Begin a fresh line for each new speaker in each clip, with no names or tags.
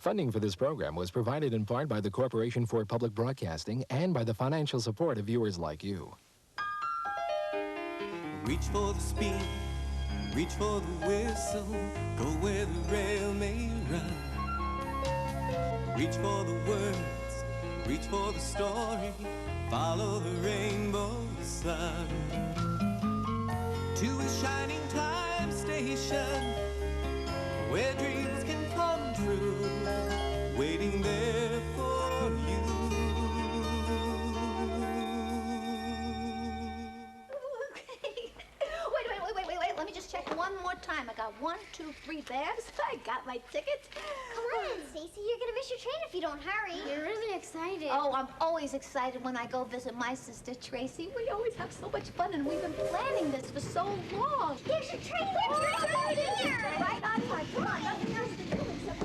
Funding for this program was provided in part by the Corporation for Public Broadcasting and by the financial support of viewers like you.
Reach for the speed, reach for the whistle, go where the rail may run. Reach for the words, reach for the story, follow the rainbow sun. To a shining time station, where dreams can come true, waiting there for you.
Wait. Let me just check one more time. I got 1, 2, 3 bags. I got my ticket.
Come on, Stacy. You're going to miss your train if you don't hurry.
You're really excited.
Oh, I'm always excited when I go visit my sister, Tracy. We always have so much fun, and we've been planning this for so long.
There's your train. Right here.
Right on time. Come on. Nothing else to do except...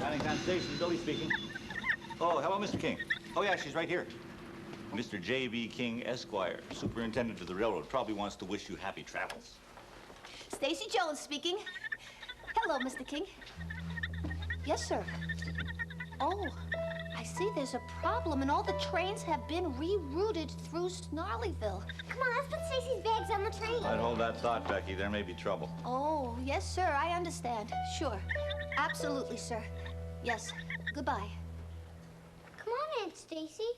Paddington Station, Billy speaking. Oh, hello, Mr. King. Oh, yeah, she's right here. Mr. J.B. King, Esquire, superintendent of the railroad, probably wants to wish you happy travels.
Stacy Jones speaking. Hello, Mr. King. Yes, sir. Oh, I see there's a problem, and all the trains have been rerouted through Snarleyville.
Come on, let's put Stacy's bags on the train.
I'd hold that thought, Becky. There may be trouble.
Oh, yes, sir. I understand. Sure. Absolutely, sir. Yes. Goodbye.
Come on, Aunt Stacy.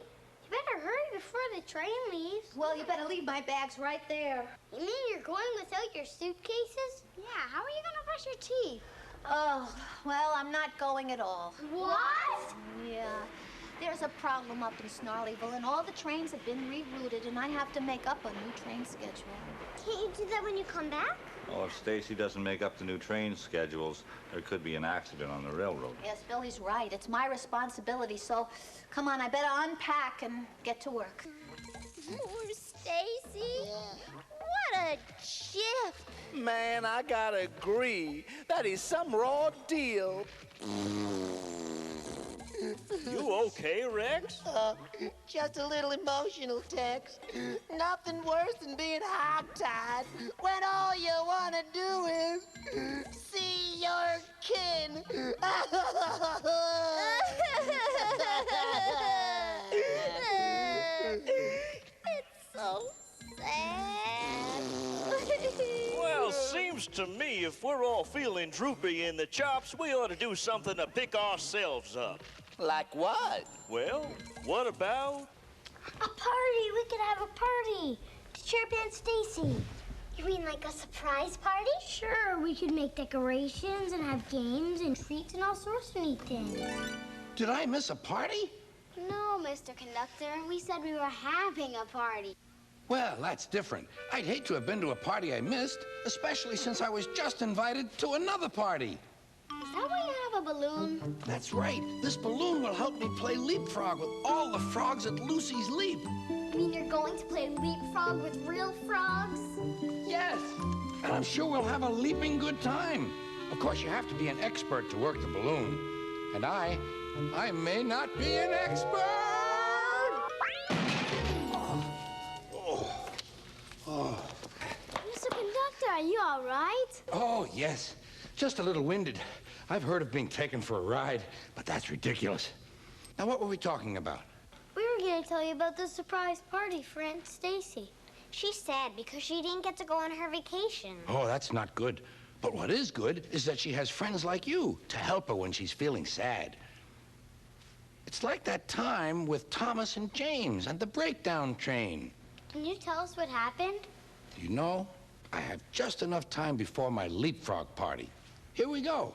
You better hurry before the train leaves.
Well, you better leave my bags right there.
You mean you're going without your suitcases?
Yeah, how are you gonna brush your teeth?
Oh, well, I'm not going at all.
What?
Yeah. There's a problem up in Snarleyville, and all the trains have been rerouted, and I have to make up a new train schedule.
Can't you do that when you come back?
Well, if Stacy doesn't make up the new train schedules, there could be an accident on the railroad.
Yes, Billy's right. It's my responsibility, so come on, I better unpack and get to work.
Poor Stacy. What a shift.
Man, I gotta agree. That is some raw deal.
You okay, Rex?
Just a little emotional, Tex. Nothing worse than being hogtied when all you want to do is see your kin.
It's so sad.
Well, seems to me if we're all feeling droopy in the chops, we ought to do something to pick ourselves up.
Like what?
Well, what about?
A party. We could have a party to cheer up Aunt Stacy. You mean like a surprise party? Sure, we could make decorations and have games and treats and all sorts of neat things.
Did I miss a party?
No, Mr. Conductor. We said we were having a party.
Well, that's different. I'd hate to have been to a party I missed, especially since I was just invited to another party.
Is that why you have a balloon?
That's right. This balloon will help me play leapfrog with all the frogs at Lucy's Leap.
You mean you're going to play leapfrog with real frogs?
Yes. And I'm sure we'll have a leaping good time. Of course, you have to be an expert to work the balloon. And I may not be an expert.
Mr. Conductor, are you all right?
Oh, yes. Just a little winded. I've heard of being taken for a ride, but that's ridiculous. Now, what were we talking about?
We were going to tell you about the surprise party for Aunt Stacy. She's sad because she didn't get to go on her vacation.
Oh, that's not good. But what is good is that she has friends like you to help her when she's feeling sad. It's like that time with Thomas and James and the breakdown train.
Can you tell us what happened?
You know, I have just enough time before my leapfrog party. Here we go.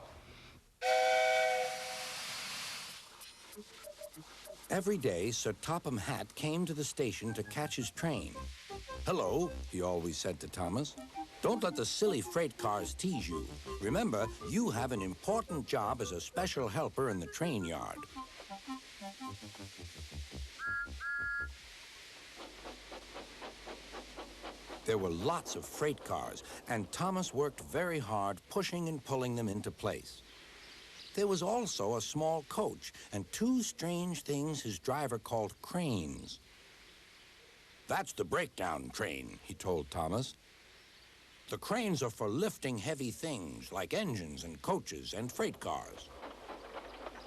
Every day, Sir Topham Hatt came to the station to catch his train. "Hello," he always said to Thomas. "Don't let the silly freight cars tease you. Remember, you have an important job as a special helper in the train yard." There were lots of freight cars, and Thomas worked very hard pushing and pulling them into place. There was also a small coach and two strange things his driver called cranes. "That's the breakdown train," he told Thomas. "The cranes are for lifting heavy things like engines and coaches and freight cars."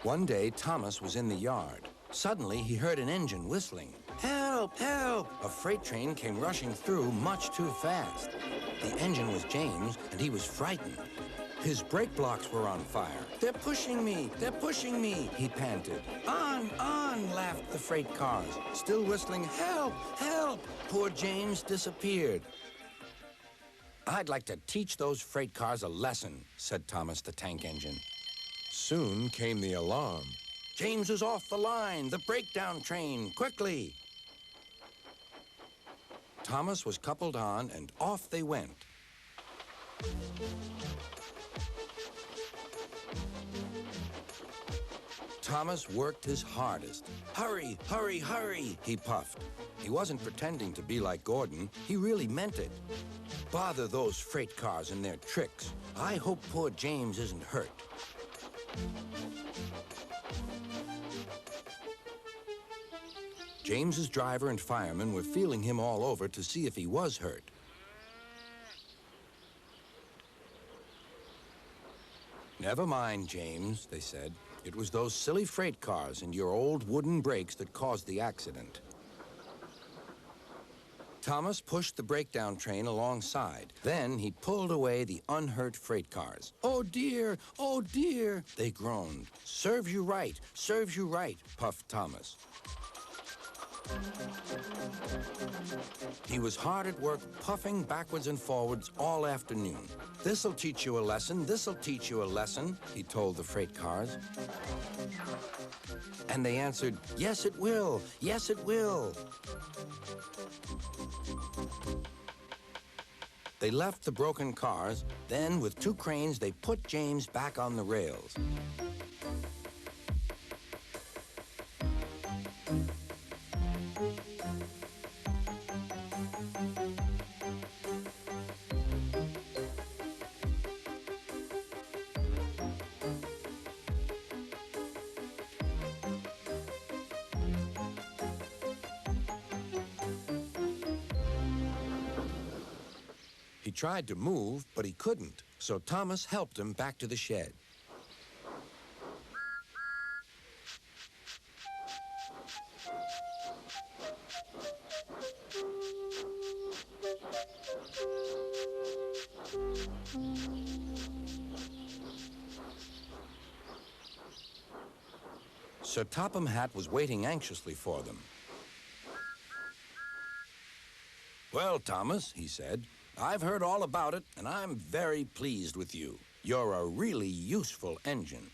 One day, Thomas was in the yard. Suddenly, he heard an engine whistling. Help! Help! A freight train came rushing through much too fast. The engine was James, and he was frightened. His brake blocks were on fire. They're pushing me! They're pushing me! He panted. On! Laughed the freight cars, still whistling, help! Help! Poor James disappeared. I'd like to teach those freight cars a lesson, said Thomas the tank engine. Soon came the alarm. James is off the line, the breakdown train, quickly! Thomas was coupled on, and off they went. Thomas worked his hardest. Hurry, hurry, hurry, he puffed. He wasn't pretending to be like Gordon. He really meant it. Bother those freight cars and their tricks. I hope poor James isn't hurt. James's driver and firemen were feeling him all over to see if he was hurt. Never mind, James, they said. It was those silly freight cars and your old wooden brakes that caused the accident. Thomas pushed the breakdown train alongside. Then he pulled away the unhurt freight cars. Oh dear, they groaned. Serves you right, puffed Thomas. He was hard at work, puffing backwards and forwards all afternoon. This'll teach you a lesson, this'll teach you a lesson, he told the freight cars. And they answered, yes, it will, yes, it will. They left the broken cars, then with 2 cranes, they put James back on the rails. He tried to move, but he couldn't, so Thomas helped him back to the shed. Sir Topham Hatt was waiting anxiously for them. Well, Thomas, he said, I've heard all about it, and I'm very pleased with you. You're a really useful engine.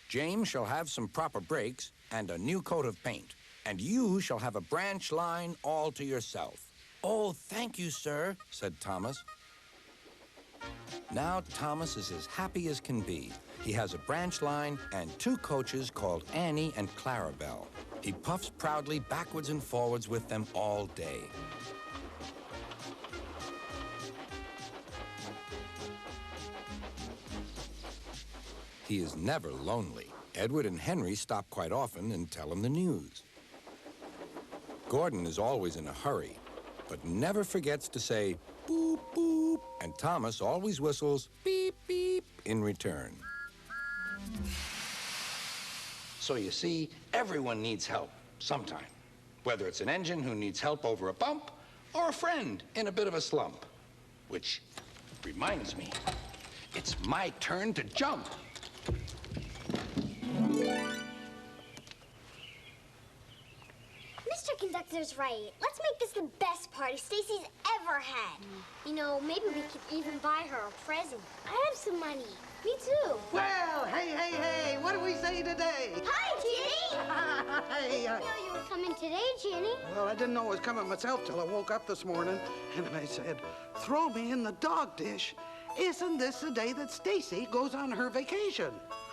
James shall have some proper brakes and a new coat of paint, and you shall have a branch line all to yourself. Oh, thank you, sir, said Thomas. Now Thomas is as happy as can be. He has a branch line and 2 coaches called Annie and Clarabelle. He puffs proudly backwards and forwards with them all day. He is never lonely. Edward and Henry stop quite often and tell him the news. Gordon is always in a hurry, but never forgets to say, boop, boop, and Thomas always whistles, beep, beep, in return. So you see, everyone needs help sometime, whether it's an engine who needs help over a bump or a friend in a bit of a slump. Which reminds me, it's my turn to jump.
Mr. Conductor's right. Let's make this the best party Stacy's ever had. You know, maybe we could even buy her a present. I have some money. Me too.
Well, hey, what do we say today?
Hi, Ginny!
Hi.
I didn't know you were coming today, Ginny.
Well, I didn't know I was coming myself till I woke up this morning, and I said, throw me in the dog dish. Isn't this the day that Stacy goes on her vacation?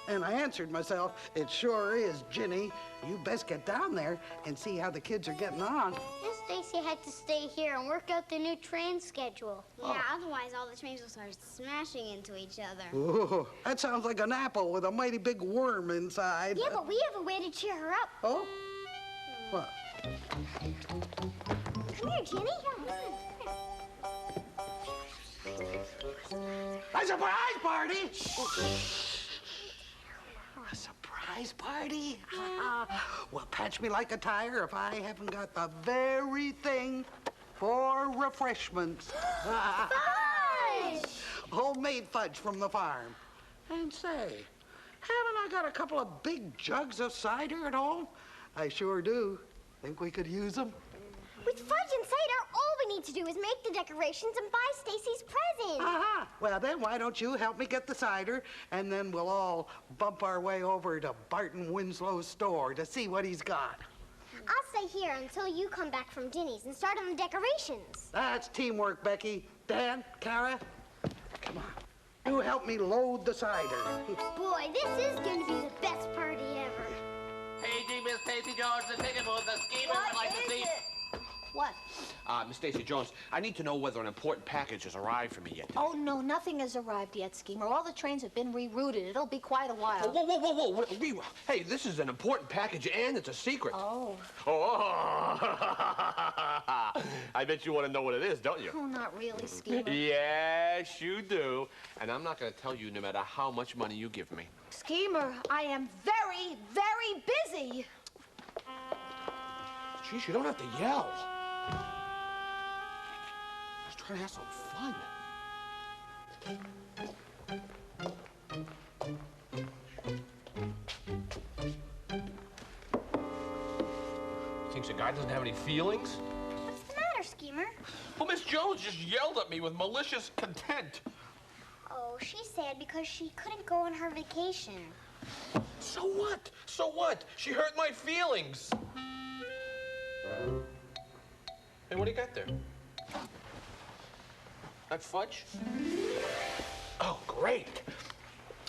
And I answered myself, it sure is, Ginny. You best get down there and see how the kids are getting on.
And Stacy had to stay here and work out the new train schedule.
Yeah, otherwise all the trains will start smashing into each other.
Ooh, that sounds like an apple with a mighty big worm inside.
Yeah, but we have a way to cheer her up.
Oh? What?
Come here, Ginny.
A surprise party! A surprise surprise party? Well, patch me like a tire if I haven't got the very thing for refreshments.
Fudge!
Homemade fudge from the farm. And say, haven't I got a couple of big jugs of cider at home? I sure do. Think we could use them?
With fudge and cider, all we need to do is make the decorations and buy Stacy's present.
Well, then why don't you help me get the cider, and then we'll all bump our way over to Barton Winslow's store to see what he's got.
I'll stay here until you come back from Dinny's and start on the decorations.
That's teamwork, Becky. Dan, Kara, come on. You help me load the cider.
Boy, this is going to be the best party ever.
Hey, Miss Stacy Jones, the ticket booth, the schemers would like to see.
What?
Miss Stacy Jones, I need to know whether an important package has arrived for me yet.
Oh, no, nothing has arrived yet, Schemer. All the trains have been rerouted. It'll be quite a while.
Whoa. Hey, this is an important package, and it's a secret.
Oh.
Oh. I bet you want to know what it is, don't you?
Oh, not really, Schemer.
Yes, you do. And I'm not going to tell you no matter how much money you give me.
Schemer, I am very, very busy.
Geez, you don't have to yell. Just trying to have some fun. Thinks a guy doesn't have any feelings?
What's the matter, Schemer?
Well, Miss Jones just yelled at me with malicious contempt.
Oh, she's sad because she couldn't go on her vacation.
So what? So what? She hurt my feelings. Hey, what do you got there? That fudge? Oh, great.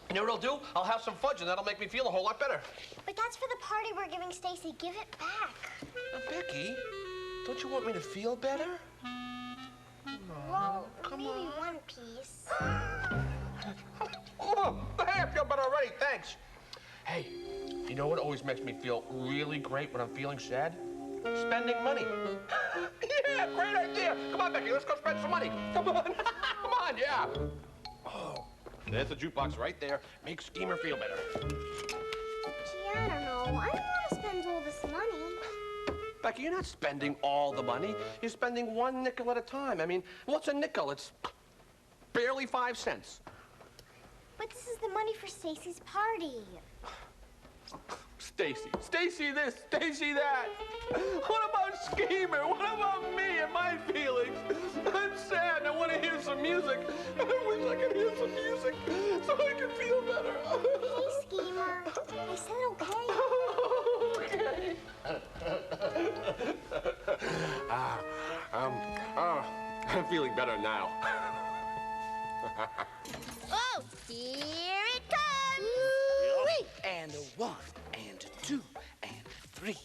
You know what I'll do? I'll have some fudge, and that'll make me feel a whole lot better.
But that's for the party we're giving Stacy. Give it back.
Now, Becky, don't you want me to feel better?
Well, maybe one piece.
Oh, hey, I feel better already, thanks. Hey, you know what always makes me feel really great when I'm feeling sad? Spending money. Yeah, great idea. Come on, Becky, let's go spend some money. Come on, come on, yeah. Oh, there's the jukebox right there. Make Schemer feel better.
Gee, I don't know. I don't want to spend all this money.
Becky, you're not spending all the money. You're spending 1 nickel at a time. I mean, what's a nickel? It's barely 5 cents.
But this is the money for Stacy's party.
Stacy this, Stacy that. What about Schemer? What about me and my feelings? I'm sad. I want to hear some music. I wish I could hear some music so I could feel better.
Hey, Schemer. I said okay.
Okay. I'm feeling better now.
Oh, here it comes!
And a 1, and a 2, and a 3.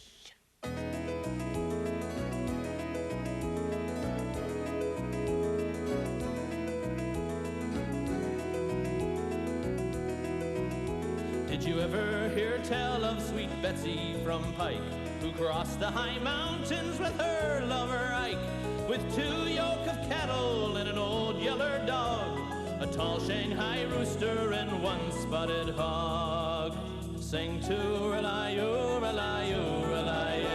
Did you ever hear tell of sweet Betsy from Pike, who crossed the high mountains with her lover Ike, with 2 yoke of cattle and an old yeller dog, a tall Shanghai rooster and 1 spotted hog? Sing to rely-o, rely-o, rely-o.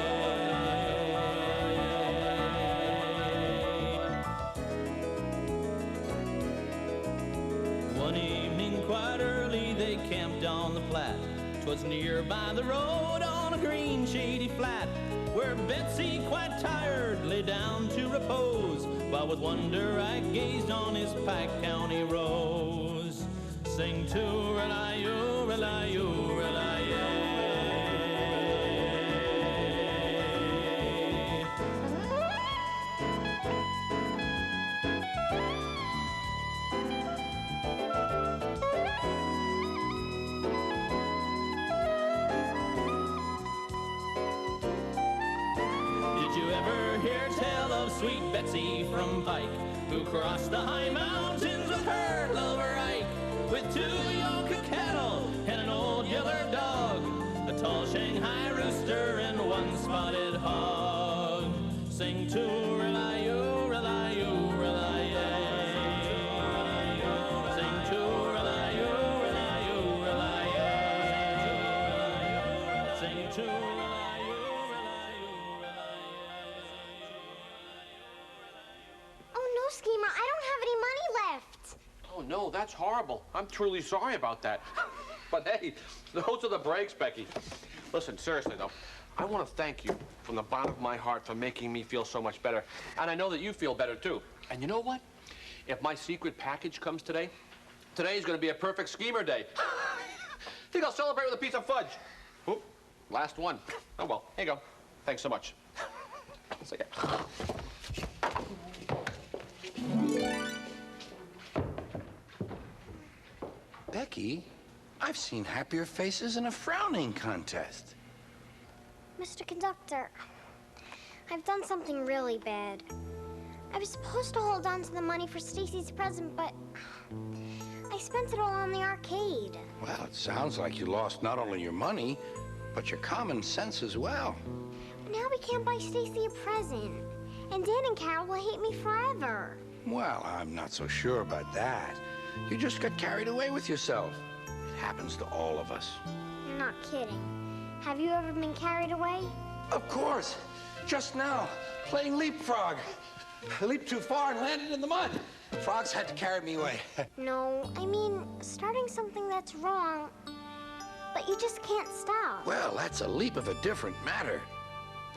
One evening quite early they camped on the Platte. 'Twas near by the road on a green shady flat, where Betsy, quite tired, lay down to repose, while with wonder I gazed on his Pike County rose. Sing to rely-o, rely-o, rely-o. Did you ever hear tell of sweet Betsy from Pike, who crossed the high mountains with her lover Ike, with 2 yoke of cattle and an old yeller dog, a tall Shanghai rooster and 1 spotted hog? Sing to rely-o, rely-o, rely-o. Sing to rely-o, rely-o, rely-o.
Oh, no, Schemer. I don't have any money left.
Oh, no, that's horrible. I'm truly sorry about that. But hey, those are the breaks, Becky. Listen, seriously, though, I want to thank you from the bottom of my heart for making me feel so much better. And I know that you feel better, too. And you know what? If my secret package comes today, today's going to be a perfect Schemer day. Think I'll celebrate with a piece of fudge. Oop, last one. Oh, well, here you go. Thanks so much. See ya.
Becky, I've seen happier faces in a frowning contest.
Mr. Conductor, I've done something really bad. I was supposed to hold on to the money for Stacy's present, but I spent it all on the arcade.
Well, it sounds like you lost not only your money, but your common sense as well.
But now we can't buy Stacy a present. And Dan and Carol will hate me forever.
Well, I'm not so sure about that. You just got carried away with yourself. It happens to all of us.
You're not kidding. Have you ever been carried away?
Of course. Just now, playing leapfrog. I leaped too far and landed in the mud. Frogs had to carry me away.
No, I mean, starting something that's wrong, but you just can't stop.
Well, that's a leap of a different matter.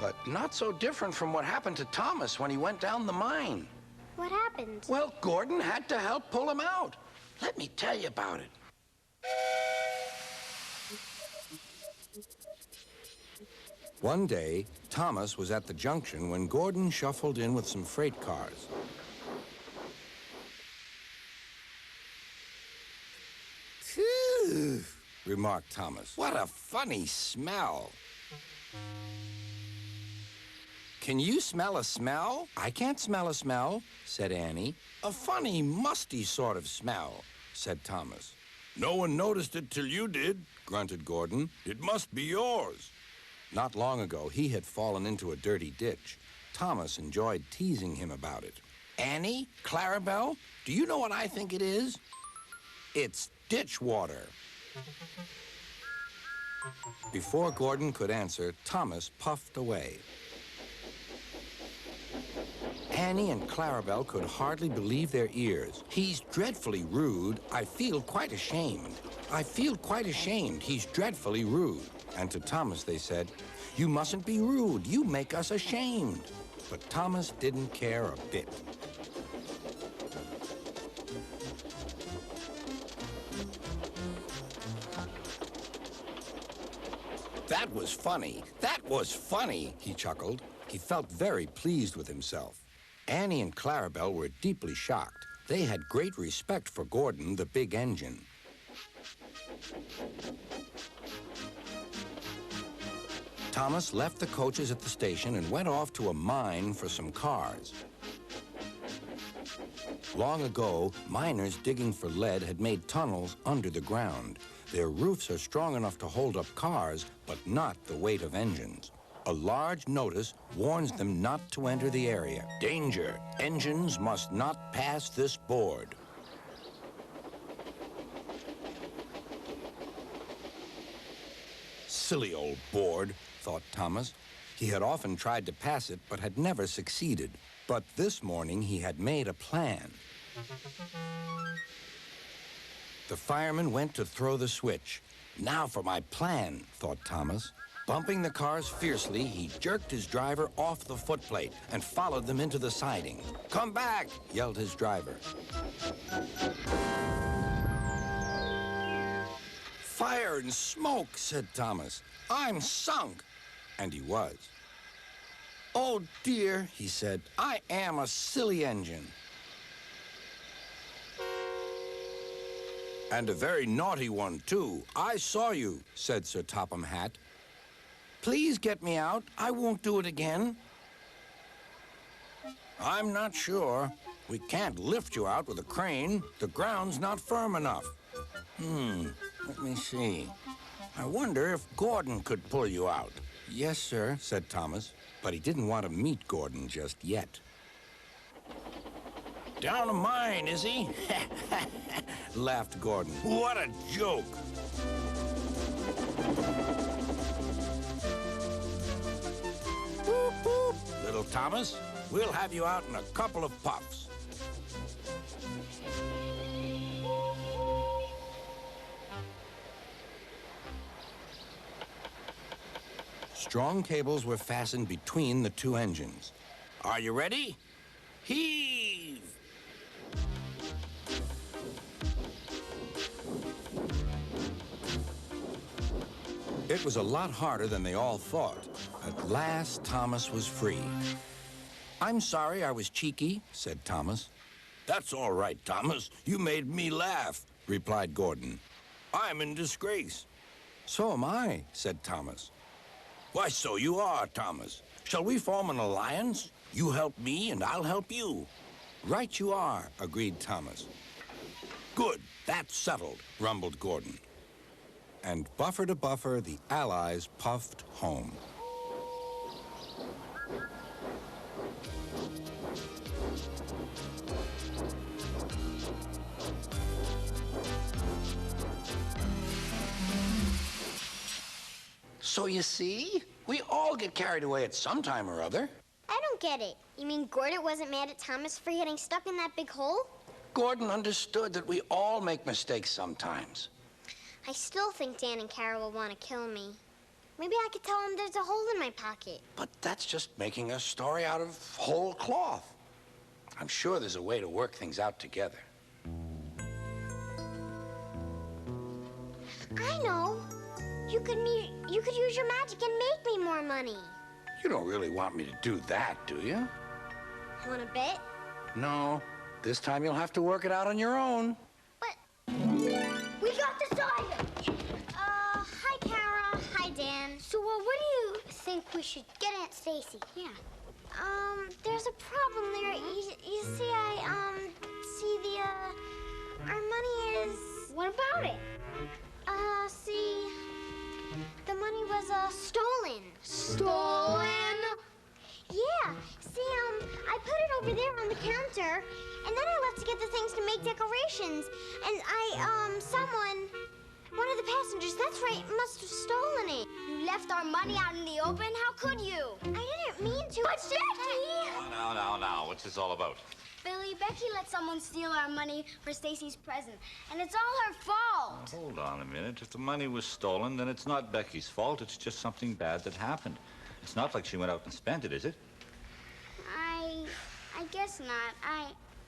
But not so different from what happened to Thomas when he went down the mine.
What happened?
Well, Gordon had to help pull him out. Let me tell you about it.
One day, Thomas was at the junction when Gordon shuffled in with some freight cars.
Phew,
remarked Thomas.
what a funny smell.
Can you smell a smell? I can't smell a smell, said Annie.
A funny, musty sort of smell,
said Thomas.
No one noticed it till you did,
Grunted Gordon.
It must be yours.
Not long ago, he had fallen into a dirty ditch. Thomas enjoyed teasing him about it.
Annie, Clarabelle, do you know what I think it is?
It's ditch water. Before Gordon could answer, Thomas puffed away. Annie and Clarabelle could hardly believe their ears.
He's dreadfully rude.
I feel quite ashamed. I feel quite ashamed. He's dreadfully rude. And to Thomas they said, you mustn't be rude. You make us ashamed. But Thomas didn't care a bit.
That was funny. That was funny,
he chuckled. He felt very pleased with himself. Annie and Clarabelle were deeply shocked. They had great respect for Gordon, the big engine. Thomas left the coaches at the station and went off to a mine for some cars. Long ago, miners digging for lead had made tunnels under the ground. Their roofs are strong enough to hold up cars, but not the weight of engines. A large notice warns them not to enter the area. Danger! Engines must not pass this board. Silly old board, thought Thomas. He had often tried to pass it, but had never succeeded. But this morning he had made a plan. The fireman went to throw the switch. Now for my plan, thought Thomas. Bumping the cars fiercely, he jerked his driver off the footplate and followed them into the siding. Come back, yelled his driver. Fire and smoke, said Thomas. I'm sunk. And he was. Oh, dear, he said, I am a silly engine. And a very naughty one, too. I saw you, said Sir Topham Hatt. Please get me out. I won't do it again. I'm not sure. We can't lift you out with a crane. The ground's not firm enough. Let me see. I wonder if Gordon could pull you out. Yes, sir, said Thomas, but he didn't want to meet Gordon just yet.
Down a mine, is he?
Laughed Gordon.
What a joke.
deal, Thomas. We'll have you out in a couple of puffs. Strong cables were fastened between the two engines. Are you ready? Heave! It was a lot harder than they all thought. At last, Thomas was free. I'm sorry I was cheeky, said Thomas. That's all right, Thomas. You made me laugh, replied Gordon. I'm in disgrace. So am I, said Thomas. Why, so you are, Thomas. Shall we form an alliance? You help me and I'll help you. Right you are, agreed Thomas. Good, that's settled, rumbled Gordon. And buffer to buffer, the Allies puffed home.
So you see, we all get carried away at some time or other.
I don't get it. You mean Gordon wasn't mad at Thomas for getting stuck in that big hole?
Gordon understood that we all make mistakes sometimes.
I still think Dan and Carol will want to kill me. Maybe I could tell them there's a hole in my pocket.
But that's just making a story out of whole cloth. I'm sure there's a way to work things out together.
I know. You could use your magic and make me more money.
You don't really want me to do that, do you?
Want to bet?
No. This time you'll have to work it out on your own.
We got decided.
Hi, Kara. Hi, Dan.
So, what do you think we should get Aunt Stacy?
Yeah. There's a problem there. You see, our money is...
What about it?
See, the money was, stolen.
Stolen?
Yeah. See, I put it over there on the counter, and then I left to get the things to make decorations. And one of the passengers, that's right, must have stolen it.
You left our money out in the open? How could you?
I didn't mean to.
But Becky!
Now, what's this all about?
Billy, Becky let someone steal our money for Stacy's present, and it's all her fault.
Hold on a minute. If the money was stolen, then it's not Becky's fault. It's just something bad that happened. It's not like she went out and spent it, is it?
I guess not.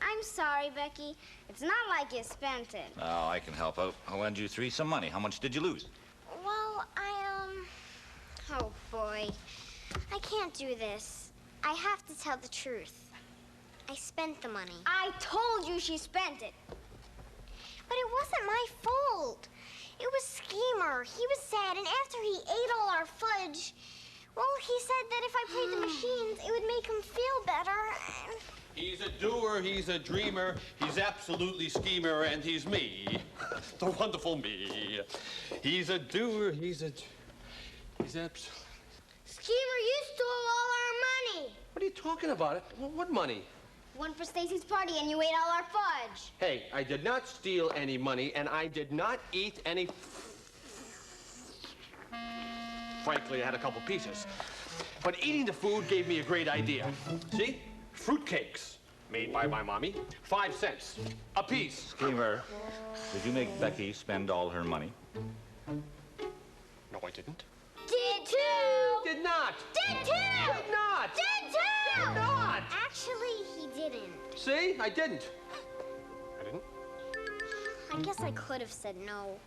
I'm sorry, Becky. It's not like you spent it.
Oh, I can help out. I'll lend you three some money. How much did you lose?
Well, oh, boy. I can't do this. I have to tell the truth. I spent the money.
I told you she spent it.
But it wasn't my fault. It was Schemer. He was sad, and after he ate all our fudge, well, he said that if I played the machines, it would make him feel better.
He's a doer, he's a dreamer, he's absolutely schemer, and he's me. The wonderful me. He's a doer, he's absolutely...
Schemer, you stole all our money.
What are you talking about? What money?
One for Stacy's party, and you ate all our fudge.
Hey, I did not steal any money, and I did not eat any... Frankly, I had a couple pieces. But eating the food gave me a great idea. See? Fruitcakes, made by my mommy, 5 cents a piece.
Schemer, did you make Becky spend all her money?
No, I didn't.
Did too.
Did not.
Did too.
Did not.
Did too.
Did not.
Actually, he didn't.
See? I didn't. I didn't?
I guess I could have said no.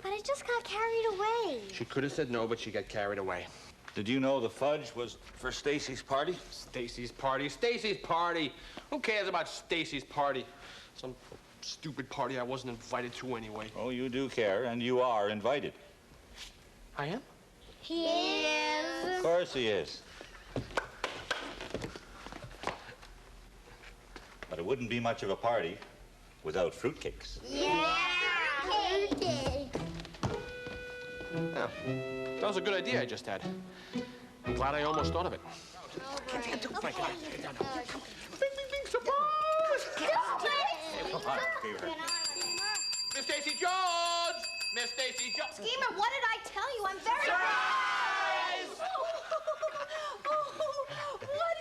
But I just got carried away.
She could have said no, but she got carried away.
Did you know the fudge was for Stacy's party?
Stacy's party? Stacy's party? Who cares about Stacy's party? Some stupid party I wasn't invited to anyway.
Oh, you do care, and you are invited.
I am?
He is.
Of course he is. But it wouldn't be much of a party without fruitcakes.
Yeah. Fruitcake.
Yeah. That was a good idea I just had. I'm glad I almost thought of it.
Okay.
Miss Stacy George! Miss Stacy George!
Schemer, what did I tell you? I'm very...
Surprise!
What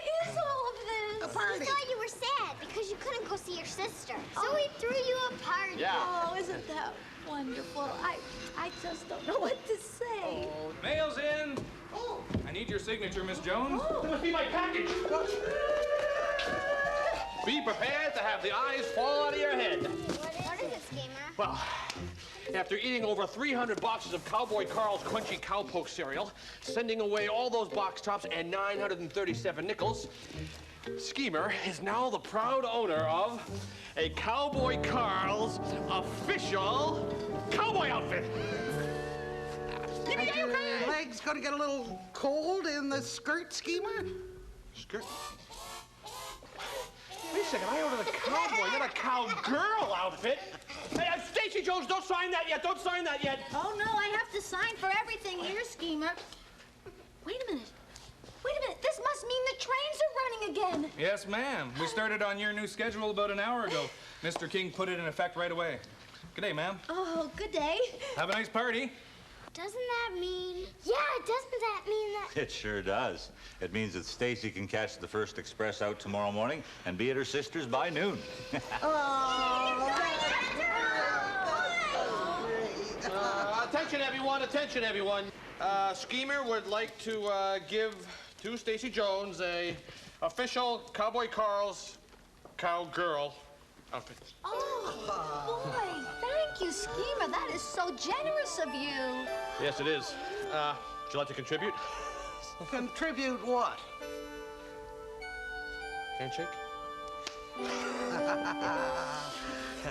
We thought you were sad because you couldn't go see your sister. So we threw you a party.
Yeah.
Oh, isn't that wonderful? I just don't know what to say.
Mail's in.
Oh.
I need your signature, Miss Jones.
That must be my package. Be prepared to have the eyes fall out of your head.
What is it, Schemer?
Well, after eating over 300 boxes of Cowboy Carl's Crunchy Cowpoke cereal, sending away all those box tops and 937 nickels, Schemer is now the proud owner of a Cowboy Carl's official cowboy outfit.
Are your legs gonna get a little cold in the skirt, Schemer?
Skirt? Wait a second, I ordered a cowboy, not a cowgirl outfit. Hey, Stacy Jones, don't sign that yet, don't sign that yet.
Oh, no, I have to sign for everything here, Schemer. Wait a minute. This must mean the trains are running again.
Yes, ma'am. We started on your new schedule about an hour ago. Mr. King put it in effect right away. Good day, ma'am.
Oh, good day.
Have a nice party.
Doesn't that mean... Yeah, doesn't that mean that...
It sure does. It means that Stacy can catch the first express out tomorrow morning and be at her sister's by noon.
Attention, everyone. Schemer would like to give to Stacy Jones a official Cowboy Carl's cowgirl outfit.
Oh, boy, thank you, Schemer. That is so generous of you.
Yes, it is. Would you like to contribute?
Contribute what?
Handshake?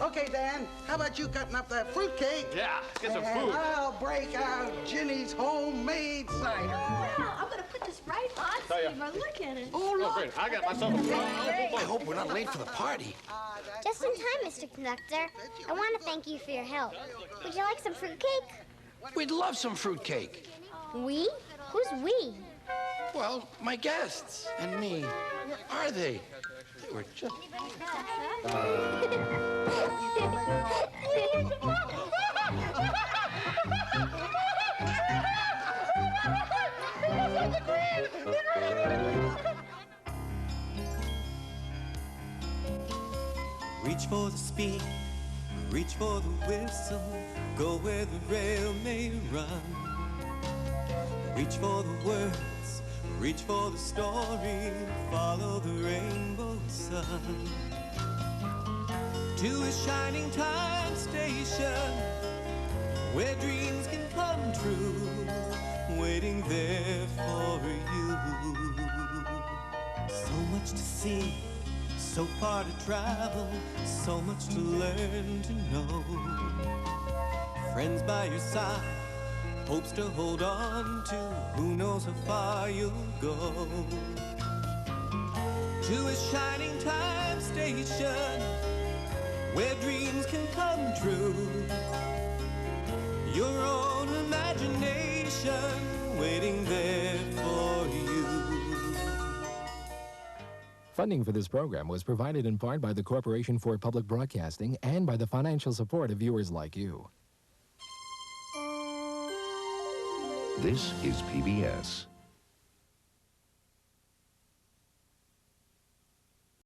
Okay, Dan, how about you cutting up that fruitcake?
Yeah, get some
and
food.
I'll break out Ginny's homemade cider.
Wow, I'm going to put this right on,
Oh, yeah.
Schemer. Look at it.
Oh, look.
Great. I got myself a
I hope we're not late for the party.
Just in time, Mr. Conductor. I want to thank you for your help. Would you like some fruitcake?
We'd love some fruitcake.
We? Who's we?
Well, my guests and me. Where are they? They were just...
Reach for the speed, reach for the whistle, go where the rail may run. Reach for the words, reach for the story, follow the rainbow sun. To a shining time station, where dreams can come true, waiting there for you. So much to see, so far to travel, so much to learn to know. Friends by your side, hopes to hold on to, who knows how far you'll go. To a shining time station, where dreams can come true. Your own imagination waiting there for you.
Funding for this program was provided in part by the Corporation for Public Broadcasting and by the financial support of viewers like you.
This is PBS.